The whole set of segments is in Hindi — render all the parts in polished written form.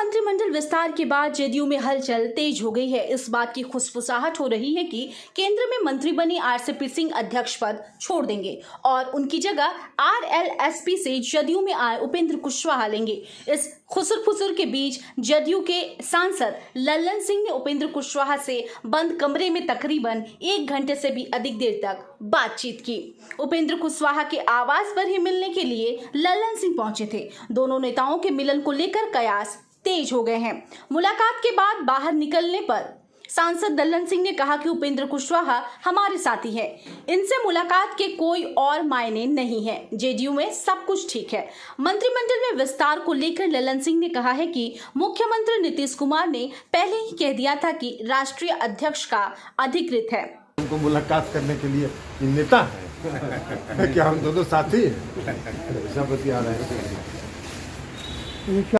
मंत्रिमंडल विस्तार के बाद जदयू में हलचल तेज हो गई है। इस बात की खुशफुसाहट हो रही है कि केंद्र में मंत्री बनी आरसीपी सिंह अध्यक्ष पद छोड़ देंगे और उनकी जगह आरएलएसपी से जदयू में आए उपेंद्र कुशवाहा लेंगे। इस खुसर-फुसर के बीच जदयू के सांसद लल्लन सिंह ने उपेंद्र कुशवाहा से बंद कमरे में तकरीबन 1 घंटे से भी अधिक देर तक बातचीत की। उपेंद्र कुशवाहा के आवास पर ही मिलने के लिए लल्लन सिंह पहुंचे थे। दोनों नेताओं के मिलन को लेकर कयास तेज हो गए हैं। मुलाकात के बाद बाहर निकलने पर सांसद लल्लन सिंह ने कहा कि उपेंद्र कुशवाहा हमारे साथी हैं। इनसे मुलाकात के कोई और मायने नहीं है। जेडीयू में सब कुछ ठीक है। मंत्रिमंडल में विस्तार को लेकर लल्लन सिंह ने कहा है कि मुख्यमंत्री नीतीश कुमार ने पहले ही कह दिया था कि राष्ट्रीय अध्यक्ष का अधिकृत है। हमको मुलाकात करने के लिए नेता है क्या हम दोनों साथी हैं? सब बतिया रहे हैं।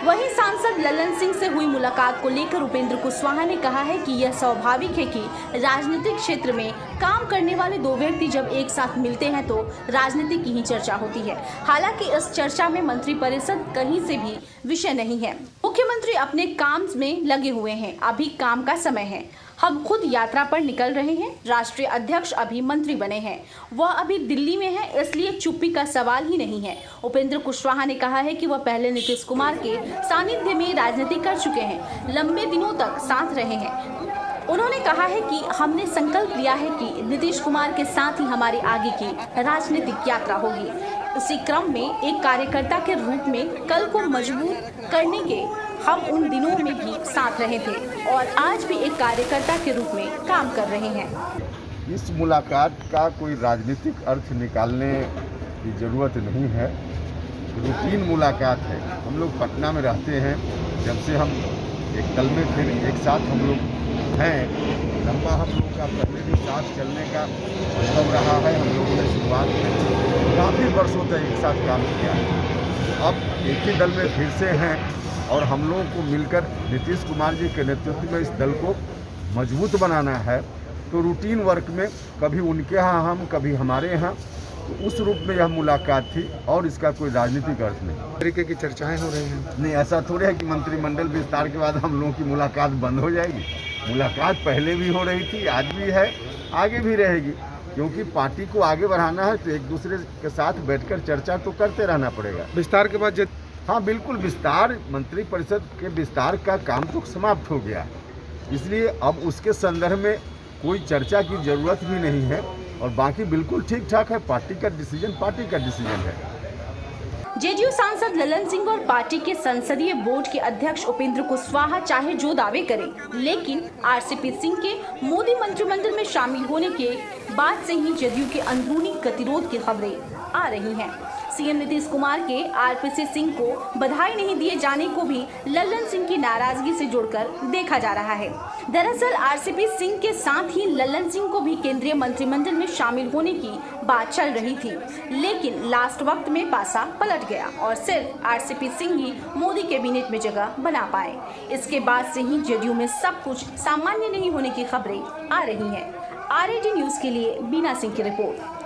वहीं सांसद लल्लन सिंह से हुई मुलाकात को लेकर उपेंद्र कुशवाहा ने कहा है कि यह स्वाभाविक है कि राजनीतिक क्षेत्र में काम करने वाले दो व्यक्ति जब एक साथ मिलते हैं तो राजनीति की ही चर्चा होती है। हालांकि इस चर्चा में मंत्रिपरिषद कहीं से भी विषय नहीं है। मुख्यमंत्री अपने काम में लगे हुए हैं। अभी काम का समय है। हम खुद यात्रा पर निकल रहे हैं। राष्ट्रीय अध्यक्ष अभी मंत्री बने हैं। वह अभी दिल्ली में है, इसलिए चुप्पी का सवाल ही नहीं है। उपेंद्र कुशवाहा ने कहा है कि वह पहले नीतीश कुमार के सानिध्य में राजनीति कर चुके हैं, लंबे दिनों तक साथ रहे हैं। उन्होंने कहा है कि हमने संकल्प लिया है कि नीतीश कुमार के साथ ही हमारी आगे की राजनीतिक यात्रा होगी। उसी क्रम में एक कार्यकर्ता के रूप में कल को मजबूत करने के हम उन दिनों में भी साथ रहे थे और आज भी एक कार्यकर्ता के रूप में काम कर रहे हैं। इस मुलाकात का कोई राजनीतिक अर्थ निकालने की जरूरत नहीं है। रूटीन मुलाकात है। हम लोग पटना में रहते हैं। जब से हम एक दल में फिर एक साथ हम लोग हैं, लंबा हम लोग का पहले भी साथ चलने का अनुभव रहा है। हम लोगों ने शुरुआत में काफ़ी वर्षों तक एक साथ काम किया है। अब एक ही दल में फिर से हैं और हम लोगों को मिलकर नीतीश कुमार जी के नेतृत्व में इस दल को मजबूत बनाना है। तो रूटीन वर्क में कभी उनके यहाँ हम, कभी हमारे यहाँ, तो उस रूप में यह मुलाकात थी और इसका कोई राजनीतिक अर्थ नहीं। तरीके की चर्चाएं हो रही हैं। नहीं, ऐसा थोड़े है कि मंत्रिमंडल विस्तार के बाद हम लोगों की मुलाकात बंद हो जाएगी। मुलाकात पहले भी हो रही थी, आज भी है, आगे भी रहेगी। क्योंकि पार्टी को आगे बढ़ाना है तो एक दूसरे के साथ बैठकर चर्चा तो करते रहना पड़ेगा। विस्तार के बाद हाँ बिल्कुल, विस्तार मंत्रिपरिषद के विस्तार का काम तो समाप्त हो गया, इसलिए अब उसके संदर्भ में कोई चर्चा की जरूरत भी नहीं है और बाकी बिल्कुल ठीक ठाक है। पार्टी का डिसीजन है। जेडीयू सांसद लल्लन सिंह और पार्टी के संसदीय बोर्ड के अध्यक्ष उपेंद्र कुशवाहा चाहे जो दावे करें, लेकिन आरसीपी सिंह के मोदी मंत्रिमंडल में शामिल होने के बाद से ही जदयू के अंदरूनी गतिरोध की खबरें आ रही हैं। सीएम नीतीश कुमार के आरपीसी सिंह को बधाई नहीं दिए जाने को भी लल्लन सिंह की नाराजगी से जोड़कर देखा जा रहा है। दरअसल आरसीपी सिंह के साथ ही लल्लन सिंह को भी केंद्रीय मंत्रिमंडल में शामिल होने की बात चल रही थी, लेकिन लास्ट वक्त में पासा पलट गया और सिर्फ आरसीपी सिंह ही मोदी कैबिनेट में जगह बना पाए। इसके बाद से ही जदयू में सब कुछ सामान्य नहीं होने की खबरें आ रही हैं। आरएडी न्यूज के लिए बीना सिंह की रिपोर्ट।